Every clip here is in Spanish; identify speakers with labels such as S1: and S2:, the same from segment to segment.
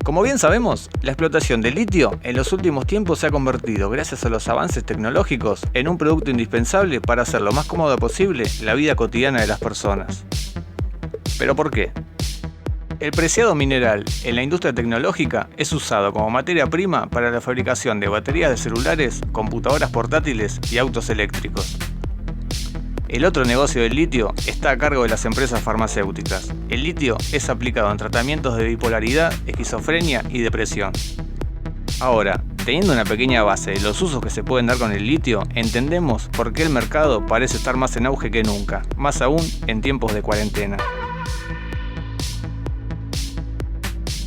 S1: Como bien sabemos, la explotación del litio en los últimos tiempos se ha convertido, gracias a los avances tecnológicos, en un producto indispensable para hacer lo más cómoda posible la vida cotidiana de las personas. ¿Pero por qué? El preciado mineral en la industria tecnológica es usado como materia prima para la fabricación de baterías de celulares, computadoras portátiles y autos eléctricos. El otro negocio del litio está a cargo de las empresas farmacéuticas. El litio es aplicado en tratamientos de bipolaridad, esquizofrenia y depresión. Ahora, teniendo una pequeña base de los usos que se pueden dar con el litio, entendemos por qué el mercado parece estar más en auge que nunca, más aún en tiempos de cuarentena.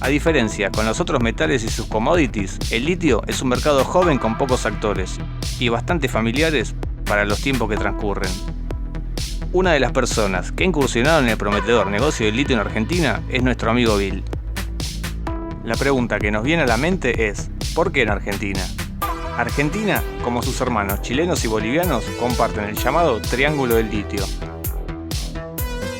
S1: A diferencia con los otros metales y sus commodities, el litio es un mercado joven con pocos actores y bastante familiares para los tiempos que transcurren. Una de las personas que ha incursionado en el prometedor negocio del litio en Argentina es nuestro amigo Bill. La pregunta que nos viene a la mente es, ¿por qué en Argentina? Argentina, como sus hermanos chilenos y bolivianos, comparten el llamado Triángulo del Litio.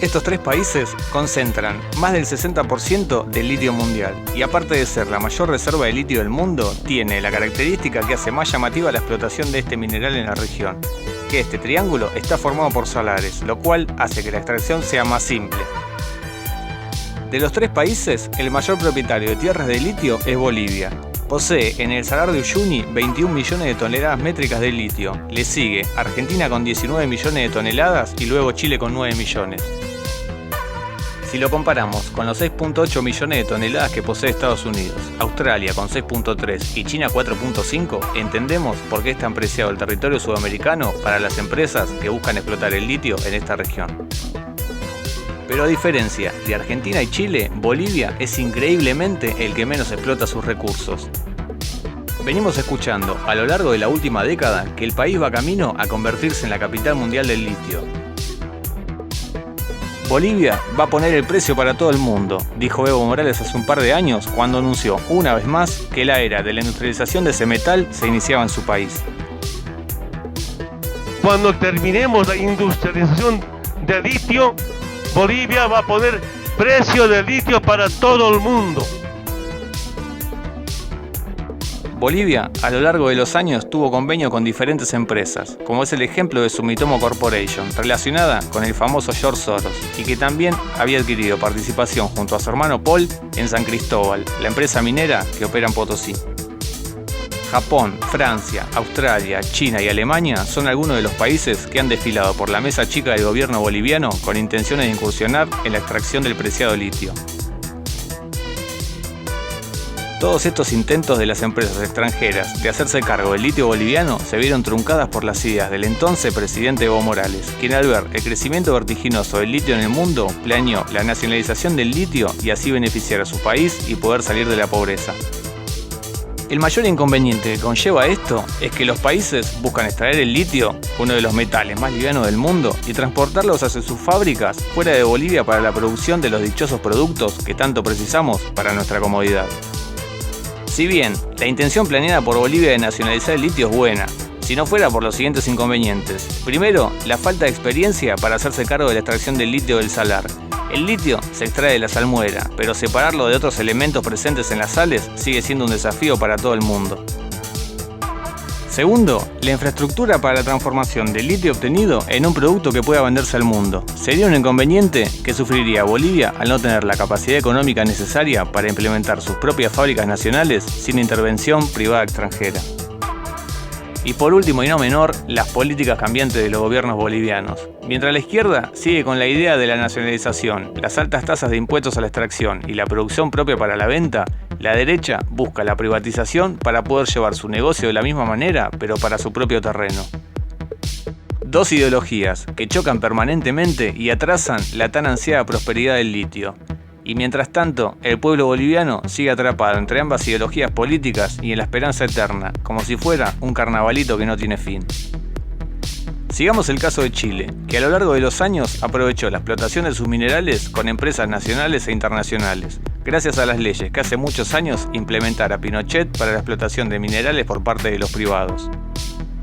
S1: Estos tres países concentran más del 60% del litio mundial y aparte de ser la mayor reserva de litio del mundo, tiene la característica que hace más llamativa la explotación de este mineral en la región, que este triángulo está formado por salares, lo cual hace que la extracción sea más simple. De los tres países, el mayor propietario de tierras de litio es Bolivia. Posee en el Salar de Uyuni 21 millones de toneladas métricas de litio. Le sigue Argentina con 19 millones de toneladas y luego Chile con 9 millones. Si lo comparamos con los 6.8 millones de toneladas que posee Estados Unidos, Australia con 6.3 y China 4.5, entendemos por qué es tan preciado el territorio sudamericano para las empresas que buscan explotar el litio en esta región. Pero a diferencia de Argentina y Chile, Bolivia es increíblemente el que menos explota sus recursos. Venimos escuchando a lo largo de la última década que el país va camino a convertirse en la capital mundial del litio. Bolivia va a poner el precio para todo el mundo, dijo Evo Morales hace un par de años cuando anunció una vez más que la era de la industrialización de ese metal se iniciaba en su país.
S2: Cuando terminemos la industrialización del litio, Bolivia va a poner precio del litio para todo el mundo.
S1: Bolivia, a lo largo de los años, tuvo convenio con diferentes empresas, como es el ejemplo de Sumitomo Corporation, relacionada con el famoso George Soros, y que también había adquirido participación junto a su hermano Paul en San Cristóbal, la empresa minera que opera en Potosí. Japón, Francia, Australia, China y Alemania son algunos de los países que han desfilado por la mesa chica del gobierno boliviano con intenciones de incursionar en la extracción del preciado litio. Todos estos intentos de las empresas extranjeras de hacerse cargo del litio boliviano se vieron truncadas por las ideas del entonces presidente Evo Morales, quien al ver el crecimiento vertiginoso del litio en el mundo, planeó la nacionalización del litio y así beneficiar a su país y poder salir de la pobreza. El mayor inconveniente que conlleva esto es que los países buscan extraer el litio, uno de los metales más livianos del mundo, y transportarlos hacia sus fábricas fuera de Bolivia para la producción de los dichosos productos que tanto precisamos para nuestra comodidad. Si bien la intención planeada por Bolivia de nacionalizar el litio es buena, si no fuera por los siguientes inconvenientes. Primero, la falta de experiencia para hacerse cargo de la extracción del litio del salar. El litio se extrae de la salmuera, pero separarlo de otros elementos presentes en las sales sigue siendo un desafío para todo el mundo. Segundo, la infraestructura para la transformación del litio obtenido en un producto que pueda venderse al mundo. Sería un inconveniente que sufriría Bolivia al no tener la capacidad económica necesaria para implementar sus propias fábricas nacionales sin intervención privada extranjera. Y por último y no menor, las políticas cambiantes de los gobiernos bolivianos. Mientras la izquierda sigue con la idea de la nacionalización, las altas tasas de impuestos a la extracción y la producción propia para la venta, la derecha busca la privatización para poder llevar su negocio de la misma manera, pero para su propio terreno. Dos ideologías que chocan permanentemente y atrasan la tan ansiada prosperidad del litio. Y mientras tanto, el pueblo boliviano sigue atrapado entre ambas ideologías políticas y en la esperanza eterna, como si fuera un carnavalito que no tiene fin. Sigamos el caso de Chile, que a lo largo de los años aprovechó la explotación de sus minerales con empresas nacionales e internacionales, gracias a las leyes que hace muchos años implementara Pinochet para la explotación de minerales por parte de los privados.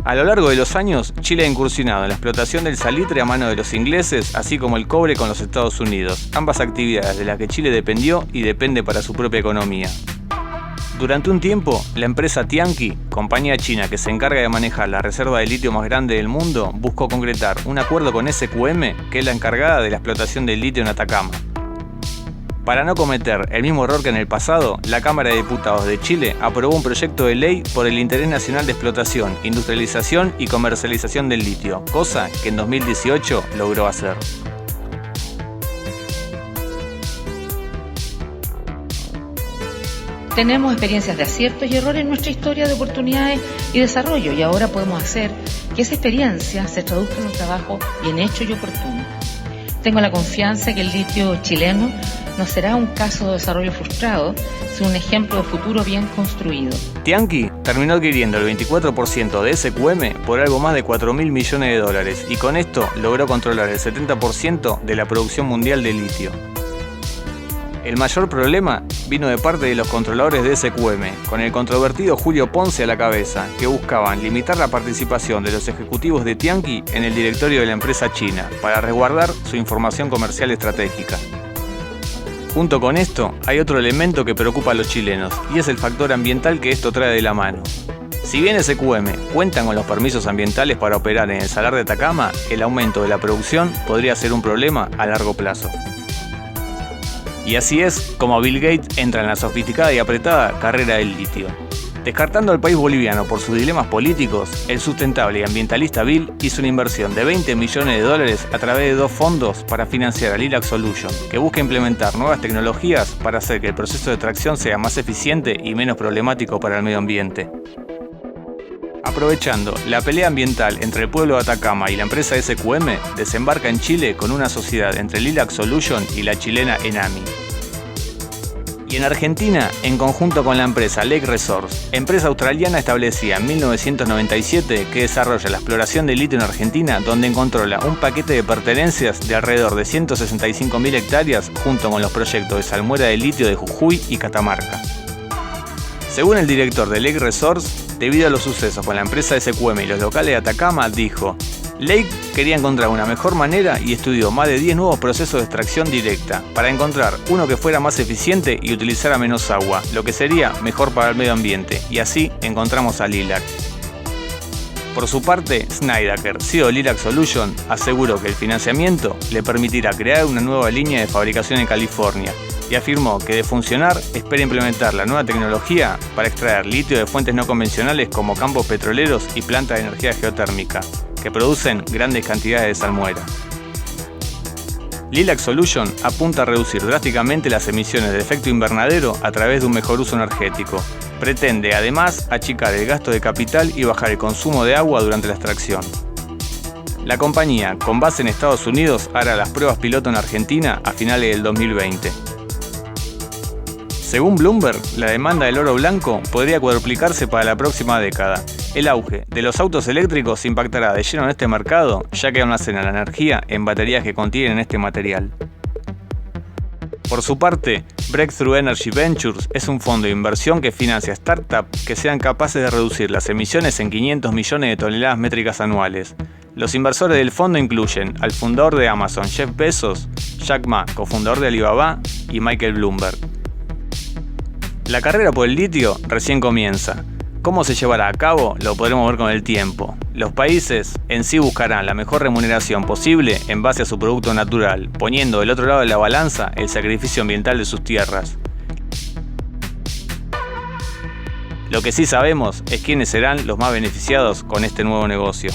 S1: A lo largo de los años, Chile ha incursionado en la explotación del salitre a mano de los ingleses, así como el cobre con los Estados Unidos, ambas actividades de las que Chile dependió y depende para su propia economía. Durante un tiempo, la empresa Tianqi, compañía china que se encarga de manejar la reserva de litio más grande del mundo, buscó concretar un acuerdo con SQM, que es la encargada de la explotación del litio en Atacama. Para no cometer el mismo error que en el pasado, la Cámara de Diputados de Chile aprobó un proyecto de ley por el interés nacional de explotación, industrialización y comercialización del litio, cosa que en 2018 logró hacer.
S3: Tenemos experiencias de aciertos y errores en nuestra historia de oportunidades y desarrollo, y ahora podemos hacer que esa experiencia se traduzca en un trabajo bien hecho y oportuno. Tengo la confianza que el litio chileno no será un caso de desarrollo frustrado, sino un ejemplo de futuro bien construido.
S1: Tianqi terminó adquiriendo el 24% de SQM por algo más de 4.000 millones de dólares y con esto logró controlar el 70% de la producción mundial de litio. El mayor problema vino de parte de los controladores de SQM, con el controvertido Julio Ponce a la cabeza, que buscaban limitar la participación de los ejecutivos de Tianqi en el directorio de la empresa china, para resguardar su información comercial estratégica. Junto con esto, hay otro elemento que preocupa a los chilenos, y es el factor ambiental que esto trae de la mano. Si bien SQM cuentan con los permisos ambientales para operar en el Salar de Atacama, el aumento de la producción podría ser un problema a largo plazo. Y así es como Bill Gates entra en la sofisticada y apretada carrera del litio. Descartando al país boliviano por sus dilemas políticos, el sustentable y ambientalista Bill hizo una inversión de $20 millones a través de 2 fondos para financiar a Lilac Solution, que busca implementar nuevas tecnologías para hacer que el proceso de extracción sea más eficiente y menos problemático para el medio ambiente. Aprovechando la pelea ambiental entre el pueblo de Atacama y la empresa SQM, desembarca en Chile con una sociedad entre Lilac Solution y la chilena Enami. Y en Argentina, en conjunto con la empresa Lake Resource, empresa australiana establecida en 1997 que desarrolla la exploración de litio en Argentina, donde controla un paquete de pertenencias de alrededor de 165.000 hectáreas junto con los proyectos de salmuera de litio de Jujuy y Catamarca. Según el director de Lake Resource, debido a los sucesos con la empresa SQM y los locales de Atacama, dijo: Lake quería encontrar una mejor manera y estudió más de 10 nuevos procesos de extracción directa para encontrar uno que fuera más eficiente y utilizara menos agua, lo que sería mejor para el medio ambiente, y así encontramos a Lilac. Por su parte, Snyder, CEO de Lilac Solution, aseguró que el financiamiento le permitirá crear una nueva línea de fabricación en California y afirmó que de funcionar espera implementar la nueva tecnología para extraer litio de fuentes no convencionales como campos petroleros y plantas de energía geotérmica, que producen grandes cantidades de salmuera. Lilac Solution apunta a reducir drásticamente las emisiones de efecto invernadero a través de un mejor uso energético. Pretende además achicar el gasto de capital y bajar el consumo de agua durante la extracción. La compañía, con base en Estados Unidos, hará las pruebas piloto en Argentina a finales del 2020. Según Bloomberg, la demanda del oro blanco podría cuadruplicarse para la próxima década. El auge de los autos eléctricos impactará de lleno en este mercado, ya que almacenan la energía en baterías que contienen este material. Por su parte, Breakthrough Energy Ventures es un fondo de inversión que financia startups que sean capaces de reducir las emisiones en 500 millones de toneladas métricas anuales. Los inversores del fondo incluyen al fundador de Amazon, Jeff Bezos, Jack Ma, cofundador de Alibaba, y Michael Bloomberg. La carrera por el litio recién comienza. ¿Cómo se llevará a cabo? Lo podremos ver con el tiempo. Los países en sí buscarán la mejor remuneración posible en base a su producto natural, poniendo del otro lado de la balanza el sacrificio ambiental de sus tierras. Lo que sí sabemos es quiénes serán los más beneficiados con este nuevo negocio.